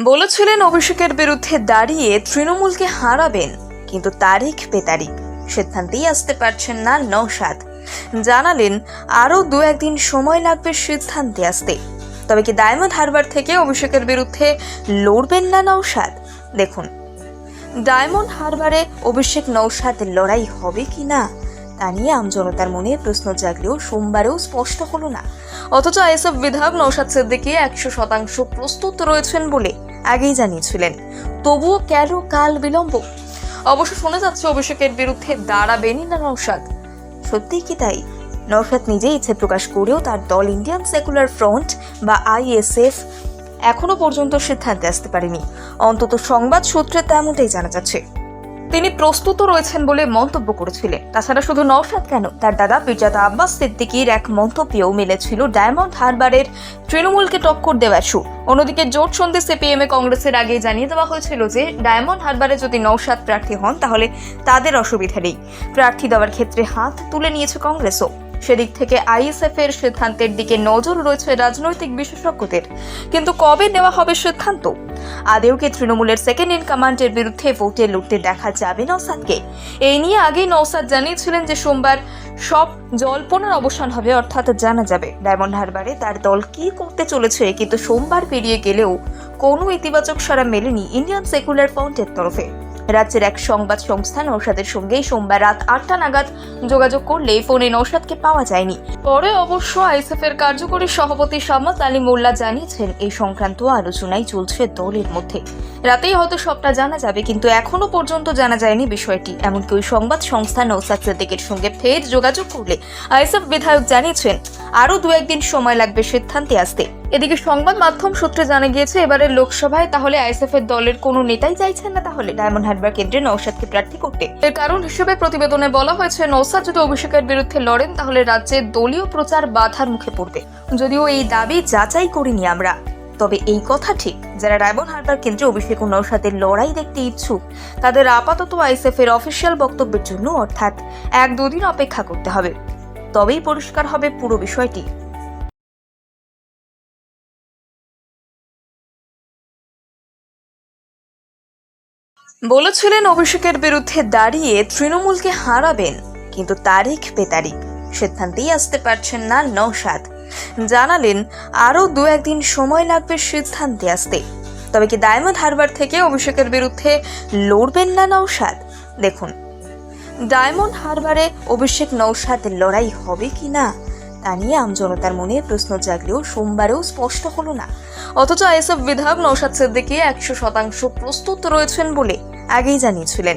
বলেছিলেন অভিষেকের বিরুদ্ধে দাঁড়িয়ে তৃণমূলকে হারাবেন, কিন্তু তারিখ বেতারিখ সিদ্ধান্তেই আসতে পারছেন না নওশাদ। জানালেন আরও 2-1 দিন সময় লাগবে সিদ্ধান্তে আসতে। তবে কি ডায়মন্ড হারবার থেকে অভিষেকের বিরুদ্ধে লড়বেন না নওশাদ? দেখুন, ডায়মন্ড হারবারে অভিষেক নওশাদ লড়াই হবে কি না তা নিয়ে আমজনতার মনে প্রশ্ন জাগলেও সোমবারেও স্পষ্ট হলো না। অথচ আইএসএফ বিধায়ক নওশাদ সিদ্দিকী 100% প্রস্তুত রয়েছেন বলে আগেই জানিয়েছিলেন। তবুও কেন কাল বিলম্ব? অবশ্য শোনা যাচ্ছে অভিষেকের বিরুদ্ধে দাঁড়াবেনই না নওশাদ। সত্যি কি তাই? নওশাদ নিজেই ইচ্ছে প্রকাশ করেও তার দল ইন্ডিয়ান সেকুলার ফ্রন্ট বা আইএসএফ এখনো পর্যন্ত সিদ্ধান্তে আসতে পারেনি। অন্তত সংবাদ সূত্রে তেমনটাই জানা যাচ্ছে। তিনি প্রস্তুত রয়েছেন বলে মন্তব্য করেছিলেন। তাছাড়া শুধু নওশাদ কেন, তার দাদা পিরজাদা আব্বাস সিদ্দিকীর এক মন্তব্যেও মিলেছিল ডায়মন্ড হারবারের তৃণমূলকে টক্কর দেওয়ার সুর। অন্যদিকে জোট সন্ধি সিপিএম কংগ্রেসের আগে জানিয়ে দেওয়া হয়েছিল যে ডায়মন্ড হারবারে যদি নওশাদ প্রার্থী হন তাহলে তাদের অসুবিধা নেই। প্রার্থী দেওয়ার ক্ষেত্রে হাত তুলে নিয়েছে কংগ্রেসও। সেদিক থেকে আইএসএফ এর সিদ্ধান্তের দিকে নজর রয়েছে রাজনৈতিক বিশেষজ্ঞদের। কিন্তু কবে নেওয়া হবে সিদ্ধান্ত? আদেও কি তৃণমূলের সেকেন্ড ইন কমান্ডের বিরুদ্ধে ভোটে লড়তে দেখা যাবে নওশাদকে? এই নিয়ে আগেই নওশাদ জানিয়েছিলেন যে সোমবার সব জল্পনার অবসান হবে, অর্থাৎ জানা যাবে ডায়মন্ড হারবারে তার দল কি করতে চলেছে। কিন্তু সোমবার পেরিয়ে গেলেও কোনো ইতিবাচক সাড়া মেলেনি ইন্ডিয়ান সেকুলার ফ্রন্টের তরফে। রাজ্যের এক সংবাদ সংস্থা নওশাদের সঙ্গে সোমবার রাত 8টা নাগাদ যোগাযোগ করলে ফোনে নওশাদকে পাওয়া যায়নি। পরে অবশ্য আইএসএফ এর কার্যকরী সভাপতি শামস আলী মোল্লা জানিয়েছেন এই সংক্রান্ত আলোচনাই চলছে দলের মধ্যে। রাতেই হয়তো সবটা জানা যাবে, কিন্তু এখনো পর্যন্ত জানা যায়নি বিষয়টি। এমনকি ওই সংবাদ সংস্থা নওশাদ সিদ্দিকীর সঙ্গে ফের যোগাযোগ করলে আইএসএফ বিধায়ক জানিয়েছেন আরও 2-1 দিন সময় লাগবে সিদ্ধান্তে আসতে। এদিকে সংবাদ মাধ্যম সূত্রে জানা গিয়েছে এবারের লোকসভায় তাহলে আইএসএফ এর দলের কোনো নেতাই চাইছেন না তাহলে ডায়মন্ড হারবার কেন্দ্রে নওশাদকে প্রার্থী করতে। এর কারণ হিসেবে প্রতিবেদনে বলা হয়েছে নওশাদ যদি অভিষেকের বিরুদ্ধে লড়েন তাহলে রাজ্যে দলীয় প্রচার বাধার মুখে পড়বে। যদিও এই দাবি যাচাই করিনি আমরা, তবে এই কথা ঠিক, যারা ডায়মন্ড হারবার কেন্দ্রে অভিষেক ও নওশাদের লড়াই দেখতে ইচ্ছুক তাদের আপাতত আইএসএফ এর অফিসিয়াল বক্তব্যের জন্য অর্থাৎ 1-2 দিন অপেক্ষা করতে হবে। তবেই পরিষ্কার হবে পুরো বিষয়টি। বলেছিলেন অভিষেকের বিরুদ্ধে দাঁড়িয়ে তৃণমূলকে হারাবেন, কিন্তু তারিখ বেতারিখ সিদ্ধান্তেই আসতে পারছেন না নওশাদ। জানালেন আরও 2-1 দিন সময় লাগবে সিদ্ধান্তে আসতে। তবে কি ডায়মন্ড হারবার থেকে অভিষেকের বিরুদ্ধে লড়বেন না নওশাদ? দেখুন, ডায়মন্ড হারবারে অভিষেক নওশাদ লড়াই হবে কি না তা নিয়ে আমজনতার মনে প্রশ্ন জাগলেও সোমবারেও স্পষ্ট হলো না। অথচ আইএসএফ বিধায়ক নওশাদ সিদ্দিকী 100% প্রস্তুত রয়েছেন বলে আগেই জানিয়েছিলেন।